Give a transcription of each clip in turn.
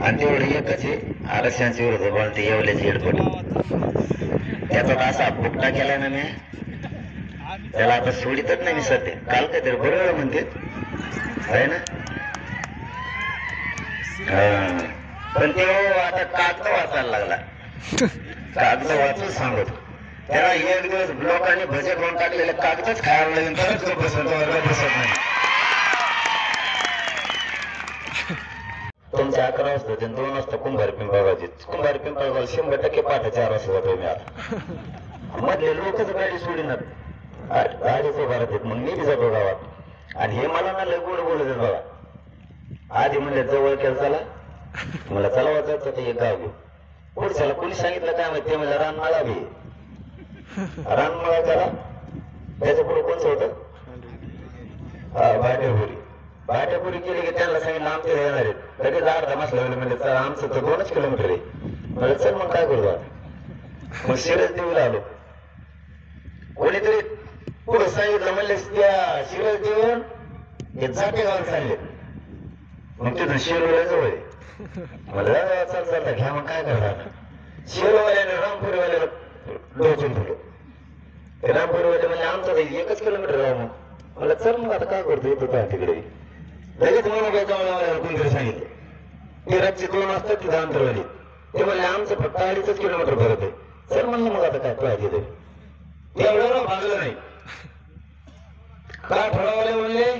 आणि तेवढं एकच आहे आरक्षणाच्या विरोधात बोलते येवल्याचे हेडपट. त्याचा असा फुकटा केला ना मी, त्याला आता सोडितच नाही मी सध्या. काल काहीतरी बरोबर म्हणते आहे ना. पण ते आता कागद वाचायला लागला. कागद वाचून सांगत त्याला एक दिवस लोकांनी भजे करून टाकलेले कागदच खायला लागेल तरच तो बसत नाही. तुमच्या 11 वाजता ते 2 वाजता कुंभार पिंपळगावची. कुंभार पिंपळगाव 100% पहाटे 4 वाजता जातो मी. आता मधले लोकच गाडी सोडिनात, गाडीचं भरत आहेत. मग मी बी जातो गावात आणि हे मला ना लय गोड बोलत आहेत बाबा. आधी म्हणले जवळ केलं चला, मला चला वाचायचं ते एक गाव घेऊ. पुढच्याला कोणी सांगितलं काय माहिती, ते म्हणजे रानमाळा बी रानमाळा त्याला. त्याच्या पुढे कोणचं होतं, भाट्यापुरी. भाट्यापुरी केली की त्यांना सांगितलं आमच्या येणार आहेत. लगेच अर्धा मास लागले म्हणजे चला आमचं तर 2च किलोमीटर आहे. म्हणजे चल मग काय करू आता. मग शिरस देवीला आलो. कोणीतरी पुढं सांगितलं म्हणले त्या शिरस देऊन हे जाते गावात चालले. मग तिथून शिरोला जवळ आहे. मला चल चालता घ्या. मग काय करणार, शिरोवाल्याने रामपुरीवाल्याला डोचून ठेवलं. ते रामपुरीवाले म्हणजे आमचं 1च किलोमीटर राव. मग मला चल मग आता काय करतो येतो का तिकडे. लगेच मला जवळ कोणतरी सांगितलं की रातची 2 वाजता तिथं अंतरवाली. ते म्हणले आमचं फक्त 2.5 किलोमीटर भरत आहे. चल म्हणलं मग आता काय पाहिजे ते एवढं भागलं नाही. का ठरवले म्हणले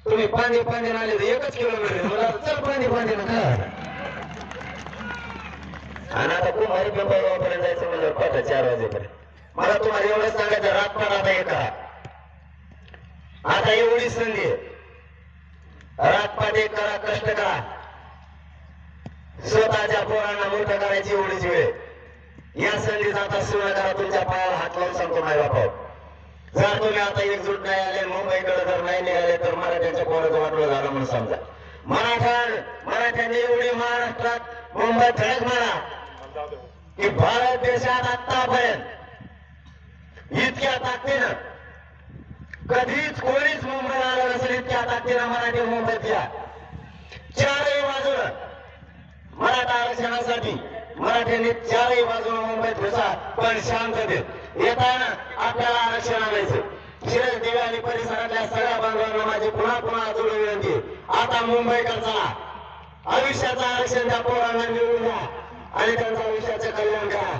तुम्ही पांदे आले तर 1च किलोमीटर. मला चल पांदे ना काय. आणि आता कुंभारी पिंपळगावपर्यंत जायचं म्हणजे पहाटे 4 वाजेपर्यंत. मला तुम्हाला एवढं सांगायचं रातपाट आता हे करा. आता एवढी संधी आहे, रातपाट एक करा, कष्ट करा. स्वतःच्या पोरांना मोठं करायची एवढीच वेळ. या संधीचा आता सुरू करा. तुमच्या पायाला हात लावून सांगतो माय बापा, जर तुम्ही आता एकजूट नाही आले, मुंबईकडे जर नाही निघाले तर मराठ्यांच्या पोराचं वाटलं झालं म्हणून समजा. मराठ्यांनी एवढी महाराष्ट्रात मुंबई धडक मारा की भारत देशात आतापर्यंत इतक्या ताकदीनं कधीच कोणीच मुंबईला आलं नसेल. इतक्या ताकदीनं मराठी मुंबईत या. 4ही बाजूनं मराठा आरक्षणासाठी मराठ्यांनी 4ही बाजूनं मुंबईत घुसा, पण शांततेत येताना आपल्याला आरक्षण आणायचं. शिरस देवी आणि परिसरातल्या सगळ्या बांधवांना माझी पुन्हा जोडून विनंती, आता मुंबईकर चला. आयुष्याचं आरक्षण त्या पोरांना मिळवून द्या आणि त्यांचं आयुष्याचं कल्याण करा.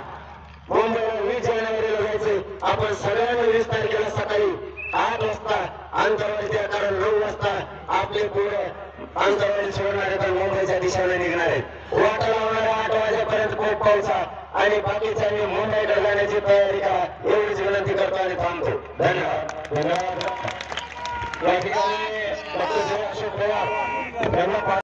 मुंबईला 20 जानेवारीला जायचं. आपण सगळ्यांनी 20 तारखेला सकाळी 8 वाजता अंतरवाली, त्या कारण 9 वाजता आपले पोरं अंतरवाली सोडणार आहेत आणि मुंबईच्या दिशेने निघणार आहेत. वाट लावणाऱ्या 8 वाजेपर्यंत खूप पावसा आणि बाकीच्यांनी मुंबईकडे जाण्याची तयारी करा एवढीच विनंती करतो आणि थांबतो. धन्यवाद. या ठिकाणी डॉक्टर अशोक पवार